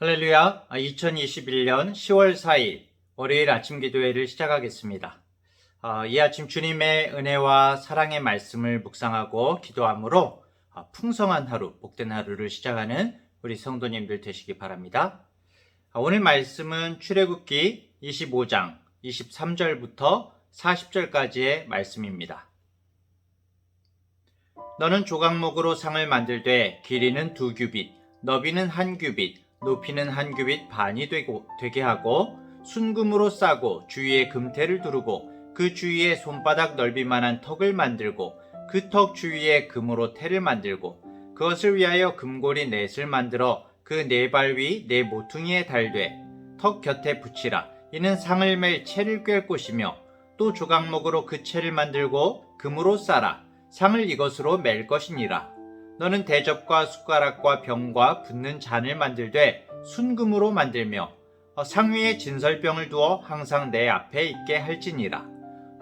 할렐루야, 2021년 10월 4일 월요일 아침 기도회를 시작하겠습니다. 이 아침 주님의 은혜와 사랑의 말씀을 묵상하고 기도함으로 풍성한 하루, 복된 하루를 시작하는 우리 성도님들 되시기 바랍니다. 오늘 말씀은 출애굽기 25장 23절부터 40절까지의 말씀입니다. 너는 조각목으로 상을 만들되 길이는 2규빗, 너비는 1규빗, 높이는 1규빗 반이 되게 하고 순금으로 싸고 주위에 금테를 두르고 그 주위에 손바닥 넓이만한 턱을 만들고 그 턱 주위에 금으로 테를 만들고 그것을 위하여 금고리 넷을 만들어 그 네 발 위 네 모퉁이에 달되 턱 곁에 붙이라. 이는 상을 맬 채를 꿰 곳이며 또 조각목으로 그 채를 만들고 금으로 싸라. 상을 이것으로 맬 것이니라. 너는 대접과 숟가락과 병과 붓는 잔을 만들되 순금으로 만들며 상 위에 진설병을 두어 항상 내 앞에 있게 할지니라.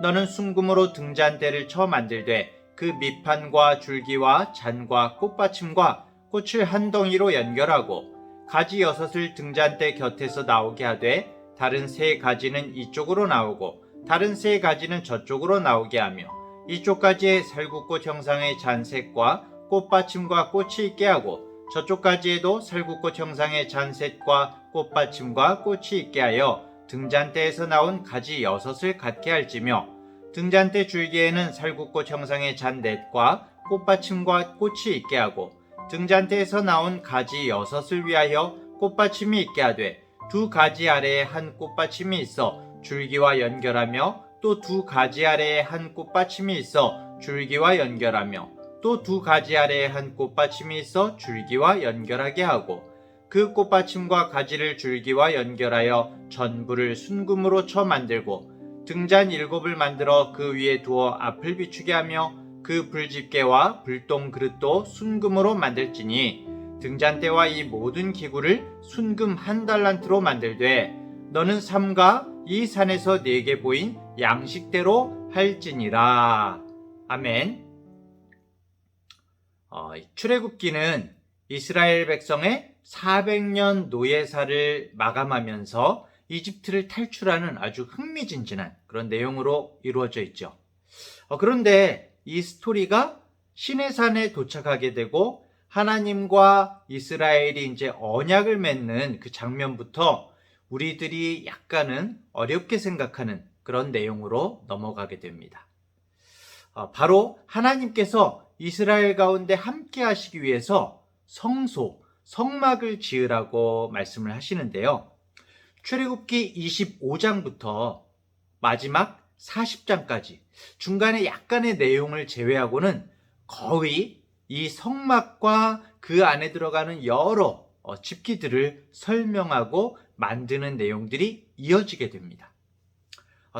너는 순금으로 등잔대를 쳐 만들되 그 밑판과 줄기와 잔과 꽃받침과 꽃을 한 덩이로 연결하고 가지 6을 등잔대 곁에서 나오게 하되 다른 3가지는 이쪽으로 나오고 다른 3가지는 저쪽으로 나오게 하며 이쪽 가지에 살구꽃 형상의 잔셋과 꽃받침과 꽃이 있게 하고 저쪽 가지에도 살구꽃 형상의 잔셋과 꽃받침과 꽃이 있게 하여 등잔대에서 나온 가지 6을 갖게 할지며 등잔대 줄기에는 살구꽃 형상의 잔넷과 꽃받침과 꽃이 있게 하고 등잔대에서 나온 가지 6을 위하여 꽃받침이 있게 하되 2가지 아래에 한 꽃받침이 있어 줄기와 연결하며 또 2가지 아래에 한 꽃받침이 있어 줄기와 연결하며 또 2가지 아래에 한 꽃받침이 있어 줄기와 연결하게 하고 그 꽃받침과 가지를 줄기와 연결하여 전부를 순금으로 쳐 만들고 등잔 7을 만들어 그 위에 두어 앞을 비추게 하며 그 불집게와 불똥 그릇도 순금으로 만들지니 등잔대와 이 모든 기구를 순금 1달란트로 만들되 너는 삼가 이 산에서 네게 보인 양식대로 할지니라. 아멘. 출애굽기는 이스라엘 백성의 400년 노예사를 마감하면서 이집트를 탈출하는 아주 흥미진진한 그런 내용으로 이루어져 있죠. 그런데 이 스토리가 시내산에 도착하게 되고 하나님과 이스라엘이 이제 언약을 맺는 그 장면부터 우리들이 약간은 어렵게 생각하는 그런 내용으로 넘어가게 됩니다. 바로 하나님께서 이스라엘 가운데 함께 하시기 위해서 성소, 성막을 지으라고 말씀을 하시는데요. 출애굽기 25장부터 마지막 40장까지 중간에 약간의 내용을 제외하고는 거의 이 성막과 그 안에 들어가는 여러 집기들을 설명하고 만드는 내용들이 이어지게 됩니다.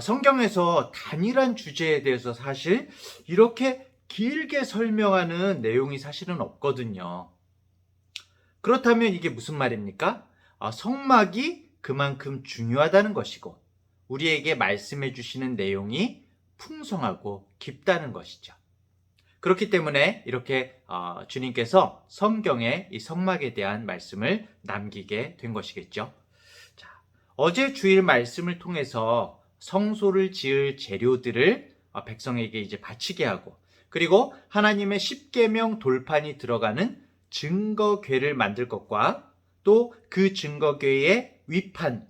성경에서 단일한 주제에 대해서 사실 이렇게 길게 설명하는 내용이 사실은 없거든요. 그렇다면 이게 무슨 말입니까? 성막이 그만큼 중요하다는 것이고 우리에게 말씀해 주시는 내용이 풍성하고 깊다는 것이죠. 그렇기 때문에 이렇게 주님께서 성경에 이 성막에 대한 말씀을 남기게 된 것이겠죠. 자, 어제 주일 말씀을 통해서 성소를 지을 재료들을 백성에게 이제 바치게 하고 그리고 하나님의 십계명 돌판이 들어가는 증거궤를 만들 것과 또 그 증거궤의 위판,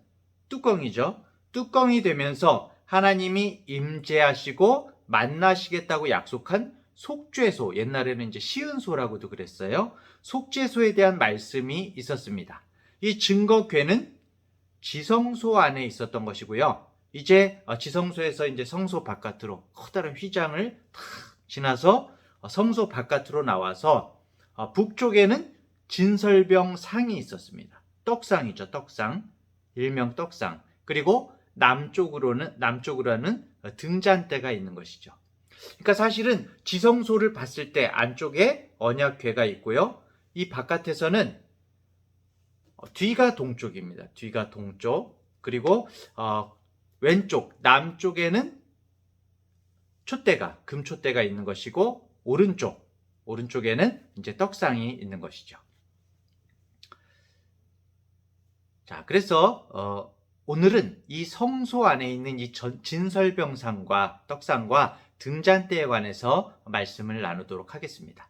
뚜껑이죠. 뚜껑이 되면서 하나님이 임재하시고 만나시겠다고 약속한 속죄소, 옛날에는 이제 시은소라고도 그랬어요. 속죄소에 대한 말씀이 있었습니다. 이 증거궤는 지성소 안에 있었던 것이고요. 이제 지성소에서 이제 성소 바깥으로 커다란 휘장을 탁 지나서 성소 바깥으로 나와서 북쪽에는 진설병 상이 있었습니다. 떡상이죠, 떡상. 일명 떡상. 그리고 남쪽으로는 등잔대가 있는 것이죠. 그러니까 사실은 지성소를 봤을 때 안쪽에 언약궤가 있고요. 이 바깥에서는 뒤가 동쪽입니다. 뒤가 동쪽. 그리고 왼쪽 남쪽에는 촛대가 금촛대가 있는 것이고 오른쪽에는 이제 떡상이 있는 것이죠. 자, 그래서 오늘은 이 성소 안에 있는 이 진설병상과 떡상과 등잔대에 관해서 말씀을 나누도록 하겠습니다.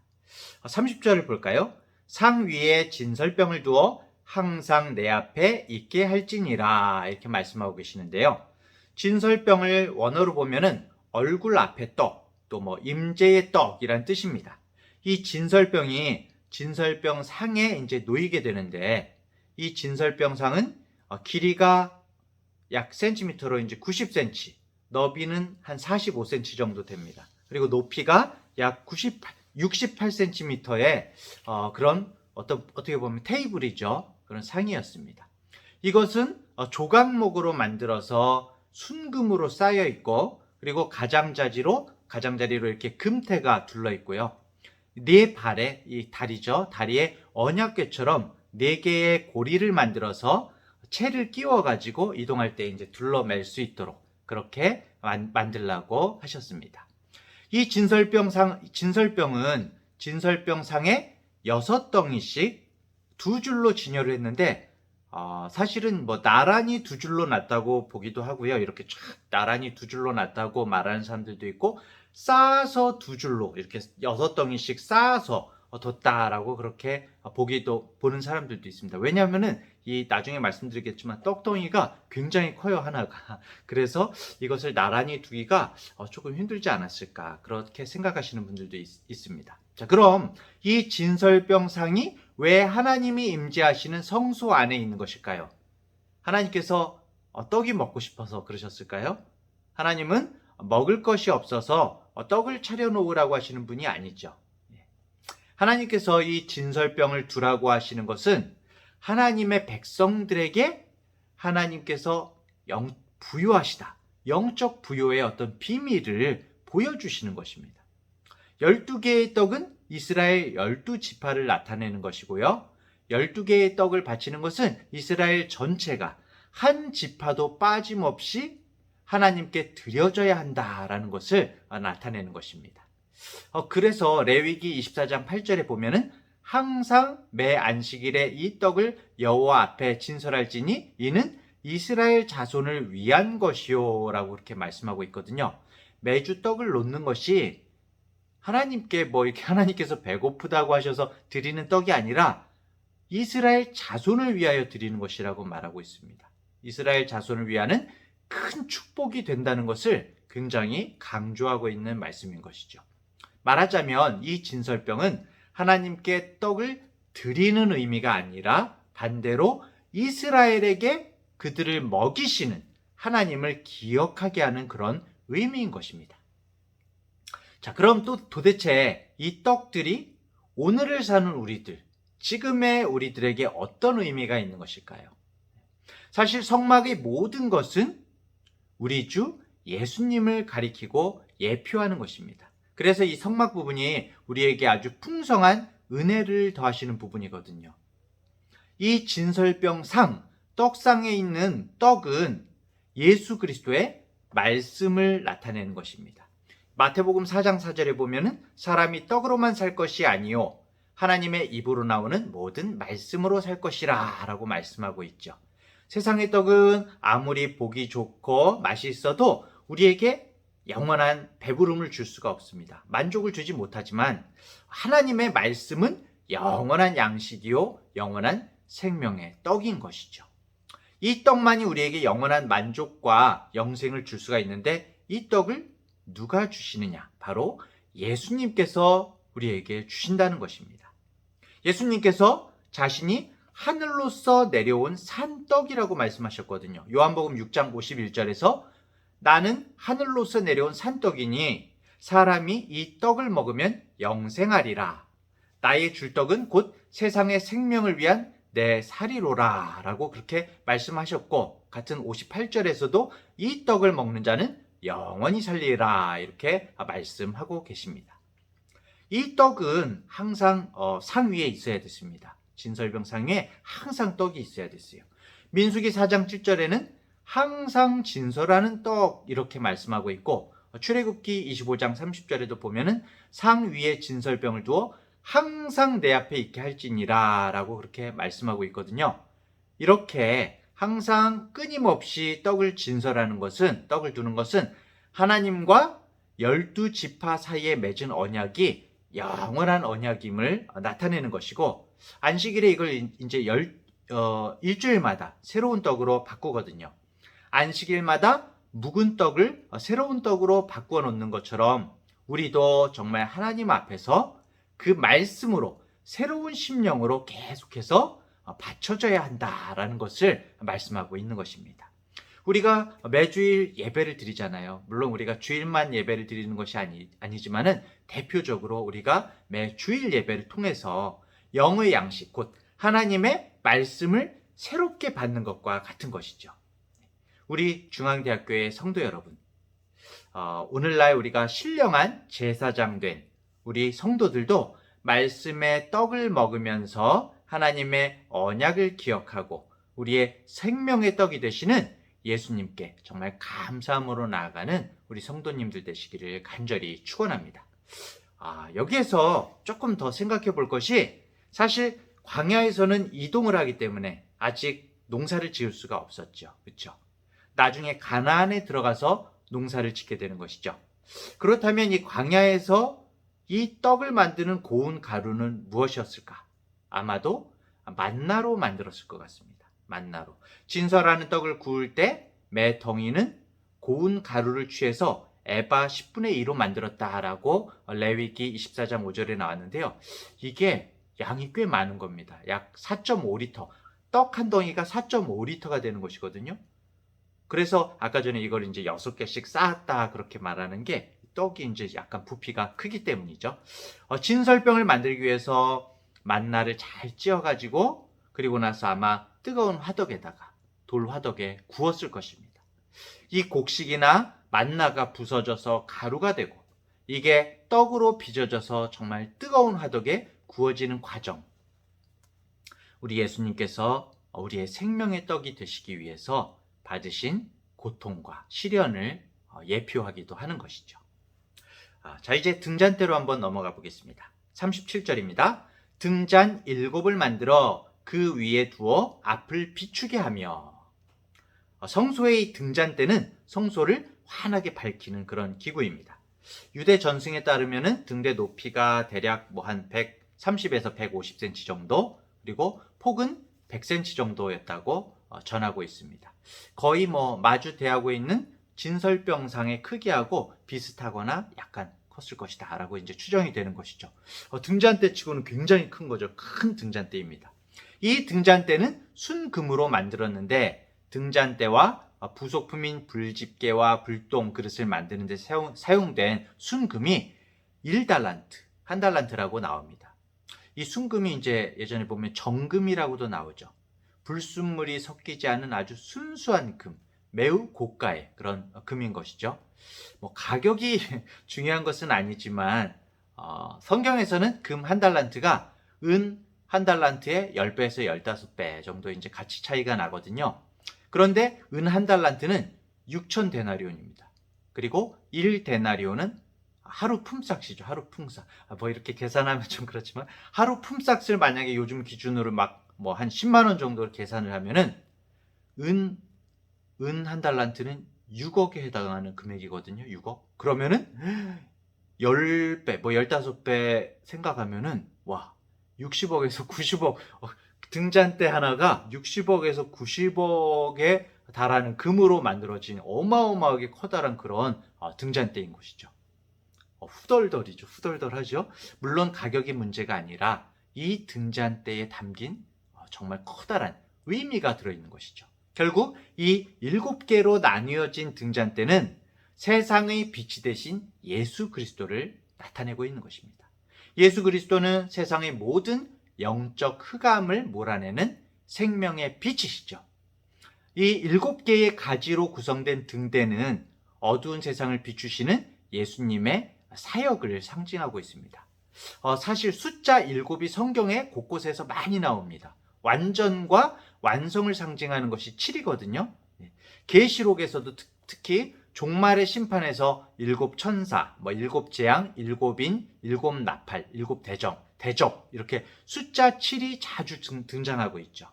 30절을 볼까요? 상 위에 진설병을 두어 항상 내 앞에 있게 할지니라, 이렇게 말씀하고 계시는데요. 진설병을 원어로 보면은 얼굴 앞에 떡, 또 뭐 임재의 떡이란 뜻입니다. 이 진설병 상에 이제 놓이게 되는데, 이 진설병 상은 길이가 약 센티미터로 이제 90cm, 너비는 한 45cm 정도 됩니다. 그리고 높이가 약 68cm의 그런 어떻게 보면 테이블이죠. 그런 상이었습니다. 이것은 조각목으로 만들어서 순금으로 쌓여 있고, 그리고 가장자리로 이렇게 금태가 둘러 있고요. 네 발에, 이 다리죠. 다리에 언약궤처럼 4개의 고리를 만들어서 채를 끼워 가지고 이동할 때 이제 둘러맬 수 있도록 그렇게 만들라고 하셨습니다. 이 진설병은 진설병상에 6덩이씩 2줄로 진열을 했는데, 사실은 뭐 나란히 2줄로 놨다고 보기도 하고요. 이렇게 쫙 나란히 2줄로 놨다고 말하는 사람들도 있고, 쌓아서 2줄로 이렇게 6덩이씩 쌓아서 뒀다라고 그렇게 보는 사람들도 있습니다. 왜냐하면은 이 나중에 말씀드리겠지만 떡덩이가 굉장히 커요, 하나가. 그래서 이것을 나란히 두기가 조금 힘들지 않았을까, 그렇게 생각하시는 분들도 있습니다. 자, 그럼 이 진설병상이 왜 하나님이 임재하시는 성소 안에 있는 것일까요? 하나님께서 떡이 먹고 싶어서 그러셨을까요? 하나님은 먹을 것이 없어서 떡을 차려놓으라고 하시는 분이 아니죠. 하나님께서 이 진설병을 두라고 하시는 것은 하나님의 백성들에게 하나님께서 부요하시다, 영적 부요의 어떤 비밀을 보여주시는 것입니다. 12개의 떡은 이스라엘 12지파를 나타내는 것이고요. 12개의 떡을 바치는 것은 이스라엘 전체가 한 지파도 빠짐없이 하나님께 드려져야 한다라는 것을 나타내는 것입니다. 그래서 레위기 24장 8절에 보면은 항상 매 안식일에 이 떡을 여호와 앞에 진설할지니 이는 이스라엘 자손을 위한 것이요 라고 그렇게 말씀하고 있거든요. 매주 떡을 놓는 것이 하나님께 이렇게 하나님께서 배고프다고 하셔서 드리는 떡이 아니라 이스라엘 자손을 위하여 드리는 것이라고 말하고 있습니다. 이스라엘 자손을 위하는 큰 축복이 된다는 것을 굉장히 강조하고 있는 말씀인 것이죠. 말하자면 이 진설병은 하나님께 떡을 드리는 의미가 아니라 반대로 이스라엘에게 그들을 먹이시는 하나님을 기억하게 하는 그런 의미인 것입니다. 자, 그럼 또 도대체 이 떡들이 오늘을 사는 우리들, 지금의 우리들에게 어떤 의미가 있는 것일까요? 사실 성막의 모든 것은 우리 주 예수님을 가리키고 예표하는 것입니다. 그래서 이 성막 부분이 우리에게 아주 풍성한 은혜를 더하시는 부분이거든요. 이 진설병 떡상에 있는 떡은 예수 그리스도의 말씀을 나타내는 것입니다. 마태복음 4장 4절에 보면은 사람이 떡으로만 살 것이 아니요 하나님의 입으로 나오는 모든 말씀으로 살 것이라 라고 말씀하고 있죠. 세상의 떡은 아무리 보기 좋고 맛있어도 우리에게 영원한 배부름을 줄 수가 없습니다. 만족을 주지 못하지만 하나님의 말씀은 영원한 양식이요 영원한 생명의 떡인 것이죠. 이 떡만이 우리에게 영원한 만족과 영생을 줄 수가 있는데, 이 떡을 누가 주시느냐? 바로 예수님께서 우리에게 주신다는 것입니다. 예수님께서 자신이 하늘로서 내려온 산떡이라고 말씀하셨거든요. 요한복음 6장 51절에서 나는 하늘로서 내려온 산떡이니 사람이 이 떡을 먹으면 영생하리라. 나의 줄 떡은 곧 세상의 생명을 위한 내 살이로라 라고 그렇게 말씀하셨고, 같은 58절에서도 이 떡을 먹는 자는 영원히 살리라 이렇게 말씀하고 계십니다. 이 떡은 항상 상 위에 있어야 됐습니다. 진설병 상에 항상 떡이 있어야 됐어요. 민수기 4장 7절에는 항상 진설하는 떡 이렇게 말씀하고 있고, 출애굽기 25장 30절에도 보면은 상 위에 진설병을 두어 항상 내 앞에 있게 할지니라 라고 그렇게 말씀하고 있거든요. 이렇게 항상 끊임없이 떡을 두는 것은 하나님과 12지파 사이에 맺은 언약이 영원한 언약임을 나타내는 것이고, 안식일에 이걸 이제 일주일마다 새로운 떡으로 바꾸거든요. 안식일마다 묵은 떡을 새로운 떡으로 바꾸어 놓는 것처럼 우리도 정말 하나님 앞에서 그 말씀으로 새로운 심령으로 계속해서 받쳐져야 한다라는 것을 말씀하고 있는 것입니다. 우리가 매주일 예배를 드리잖아요. 물론 우리가 주일만 예배를 드리는 것이 아니지만은 대표적으로 우리가 매주일 예배를 통해서 영의 양식, 곧 하나님의 말씀을 새롭게 받는 것과 같은 것이죠. 우리 중앙대학교의 성도 여러분, 오늘날 우리가 신령한 제사장 된 우리 성도들도 말씀의 떡을 먹으면서 하나님의 언약을 기억하고 우리의 생명의 떡이 되시는 예수님께 정말 감사함으로 나아가는 우리 성도님들 되시기를 간절히 축원합니다. 여기에서 조금 더 생각해 볼 것이, 사실 광야에서는 이동을 하기 때문에 아직 농사를 지을 수가 없었죠. 그렇죠? 나중에 가나안에 들어가서 농사를 짓게 되는 것이죠. 그렇다면 이 광야에서 이 떡을 만드는 고운 가루는 무엇이었을까? 아마도 만나로 만들었을 것 같습니다. 만나로. 진설하는 떡을 구울 때 매 덩이는 고운 가루를 취해서 에바 10분의 2로 만들었다라고 레위기 24장 5절에 나왔는데요. 이게 양이 꽤 많은 겁니다. 약 4.5리터. 떡 한 덩이가 4.5리터가 되는 것이거든요. 그래서 아까 전에 이걸 이제 6개씩 쌓았다 그렇게 말하는 게 떡이 이제 약간 부피가 크기 때문이죠. 진설병을 만들기 위해서 만나를 잘 찧어가지고 그리고 나서 아마 뜨거운 화덕에다가 돌 화덕에 구웠을 것입니다. 이 곡식이나 만나가 부서져서 가루가 되고 이게 떡으로 빚어져서 정말 뜨거운 화덕에 구워지는 과정. 우리 예수님께서 우리의 생명의 떡이 되시기 위해서 받으신 고통과 시련을 예표하기도 하는 것이죠. 자, 이제 등잔대로 한번 넘어가 보겠습니다. 37절입니다. 등잔 7을 만들어 그 위에 두어 앞을 비추게 하며. 성소의 등잔대는 성소를 환하게 밝히는 그런 기구입니다. 유대 전승에 따르면 등대 높이가 대략 한 130에서 150cm 정도, 그리고 폭은 100cm 정도였다고 전하고 있습니다. 거의 마주 대하고 있는 진설병상의 크기하고 비슷하거나 약간 컸을 것이다 라고 이제 추정이 되는 것이죠. 등잔대 치고는 굉장히 큰 거죠. 큰 등잔대입니다. 이 등잔대는 순금으로 만들었는데 등잔대와 부속품인 불집게와 불똥 그릇을 만드는 데 사용된 순금이 1달란트, 1달란트라고 나옵니다. 이 순금이 이제 예전에 보면 정금이라고도 나오죠. 불순물이 섞이지 않은 아주 순수한 금, 매우 고가의 그런 금인 것이죠. 가격이 중요한 것은 아니지만 성경에서는 금 1달란트가 은 1달란트의 10배에서 15배 정도 이제 가치 차이가 나거든요. 그런데 은 1달란트는 6,000데나리온입니다. 그리고 1데나리온은 하루 품삯이죠. 하루 품삯. 이렇게 계산하면 좀 그렇지만 하루 품삯을 만약에 요즘 기준으로 한 10만 원 정도로 계산을 하면은 은 1달란트는 6억에 해당하는 금액이거든요. 6억. 그러면은 10배, 15배 생각하면은 60억에서 90억 등잔대 하나가 60억에서 90억에 달하는 금으로 만들어진 어마어마하게 커다란 그런 등잔대인 것이죠. 후덜덜이죠. 후덜덜하죠. 물론 가격이 문제가 아니라 이 등잔대에 담긴 정말 커다란 의미가 들어있는 것이죠. 결국 이 7개로 나뉘어진 등잔대는 세상의 빛이 되신 예수 그리스도를 나타내고 있는 것입니다. 예수 그리스도는 세상의 모든 영적 흑암을 몰아내는 생명의 빛이시죠. 이 7개의 가지로 구성된 등대는 어두운 세상을 비추시는 예수님의 사역을 상징하고 있습니다. 사실 숫자 7이 성경에 곳곳에서 많이 나옵니다. 완전과 완성을 상징하는 것이 7이거든요. 계시록에서도 특히 종말의 심판에서 7천사, 7재앙, 7인, 7나팔, 7대적 이렇게 숫자 7이 자주 등장하고 있죠.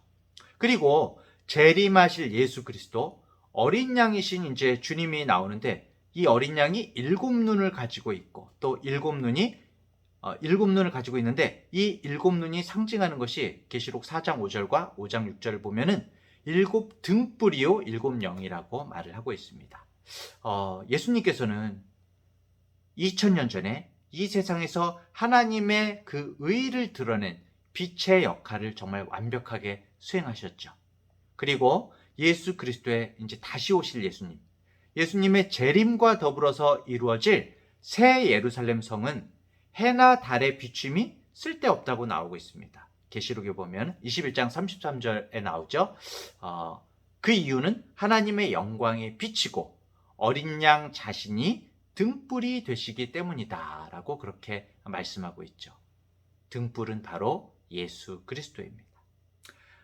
그리고 재림하실 예수 그리스도, 어린 양이신 이제 주님이 나오는데, 이 어린 양이 7눈을 가지고 있고, 또 7눈을 가지고 있는데, 이 7눈이 상징하는 것이 계시록 4장 5절과 5장 6절을 보면은 7등불이요 7영이라고 말을 하고 있습니다. 예수님께서는 2000년 전에 이 세상에서 하나님의 그 의를 드러낸 빛의 역할을 정말 완벽하게 수행하셨죠. 그리고 예수 그리스도의 이제 다시 오실 예수님의 재림과 더불어서 이루어질 새 예루살렘 성은 해나 달의 비춤이 쓸데없다고 나오고 있습니다. 계시록에 보면 21장 33절에 나오죠. 그 이유는 하나님의 영광에 비치고 어린 양 자신이 등불이 되시기 때문이다 라고 그렇게 말씀하고 있죠. 등불은 바로 예수 그리스도입니다.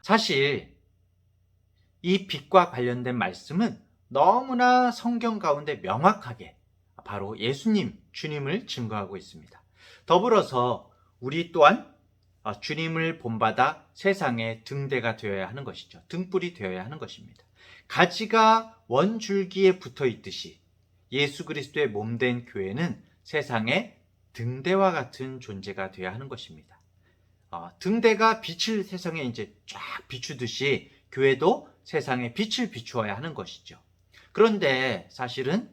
사실 이 빛과 관련된 말씀은 너무나 성경 가운데 명확하게 바로 예수님, 주님을 증거하고 있습니다. 더불어서 우리 또한 주님을 본받아 세상의 등대가 되어야 하는 것이죠. 등불이 되어야 하는 것입니다. 가지가 원줄기에 붙어 있듯이 예수 그리스도의 몸된 교회는 세상의 등대와 같은 존재가 되어야 하는 것입니다. 등대가 빛을 세상에 이제 쫙 비추듯이 교회도 세상에 빛을 비추어야 하는 것이죠. 그런데 사실은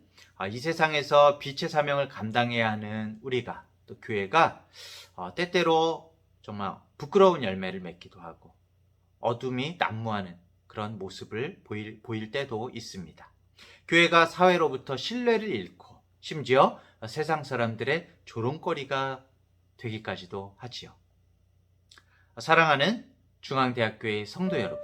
이 세상에서 빛의 사명을 감당해야 하는 우리가, 또 교회가 때때로 정말 부끄러운 열매를 맺기도 하고 어둠이 난무하는 그런 모습을 보일 때도 있습니다. 교회가 사회로부터 신뢰를 잃고 심지어 세상 사람들의 조롱거리가 되기까지도 하지요. 사랑하는 중앙대학교의 성도 여러분,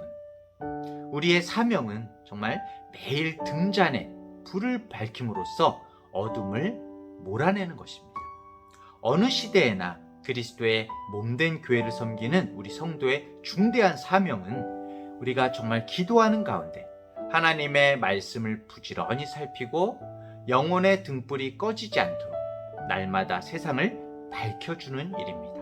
우리의 사명은 정말 매일 등잔에 불을 밝힘으로써 어둠을 몰아내는 것입니다. 어느 시대에나 그리스도의 몸된 교회를 섬기는 우리 성도의 중대한 사명은 우리가 정말 기도하는 가운데 하나님의 말씀을 부지런히 살피고 영혼의 등불이 꺼지지 않도록 날마다 세상을 밝혀주는 일입니다.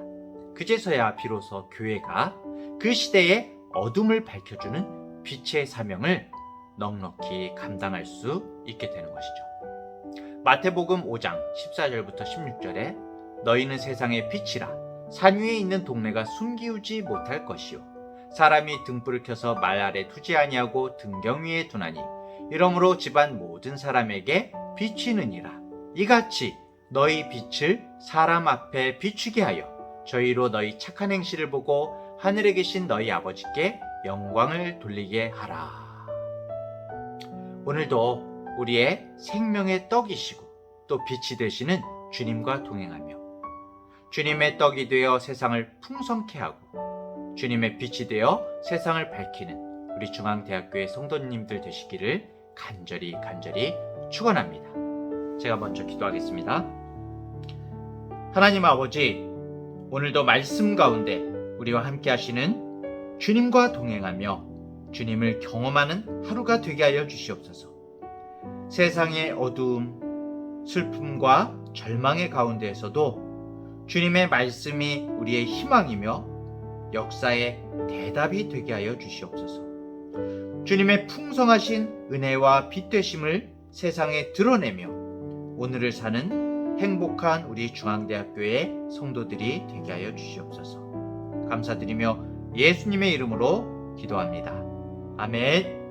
그제서야 비로소 교회가 그 시대의 어둠을 밝혀주는 빛의 사명을 넉넉히 감당할 수 있게 되는 것이죠. 마태복음 5장 14절부터 16절에 너희는 세상의 빛이라 산 위에 있는 동네가 숨기우지 못할 것이요 사람이 등불을 켜서 말 아래 두지 아니하고 등경 위에 두나니 이러므로 집안 모든 사람에게 비치느니라. 이같이 너희 빛을 사람 앞에 비추게 하여 저희로 너희 착한 행실을 보고 하늘에 계신 너희 아버지께 영광을 돌리게 하라. 오늘도 우리의 생명의 떡이시고 또 빛이 되시는 주님과 동행하며 주님의 떡이 되어 세상을 풍성케 하고 주님의 빛이 되어 세상을 밝히는 우리 중앙대학교의 성도님들 되시기를 간절히 축원합니다. 제가 먼저 기도하겠습니다. 하나님 아버지, 오늘도 말씀 가운데 우리와 함께 하시는 주님과 동행하며 주님을 경험하는 하루가 되게 하여 주시옵소서. 세상의 어두움, 슬픔과 절망의 가운데에서도 주님의 말씀이 우리의 희망이며 역사의 대답이 되게 하여 주시옵소서. 주님의 풍성하신 은혜와 빛 되심을 세상에 드러내며 오늘을 사는 행복한 우리 중앙대학교의 성도들이 되게 하여 주시옵소서. 감사드리며 예수님의 이름으로 기도합니다. 아멘.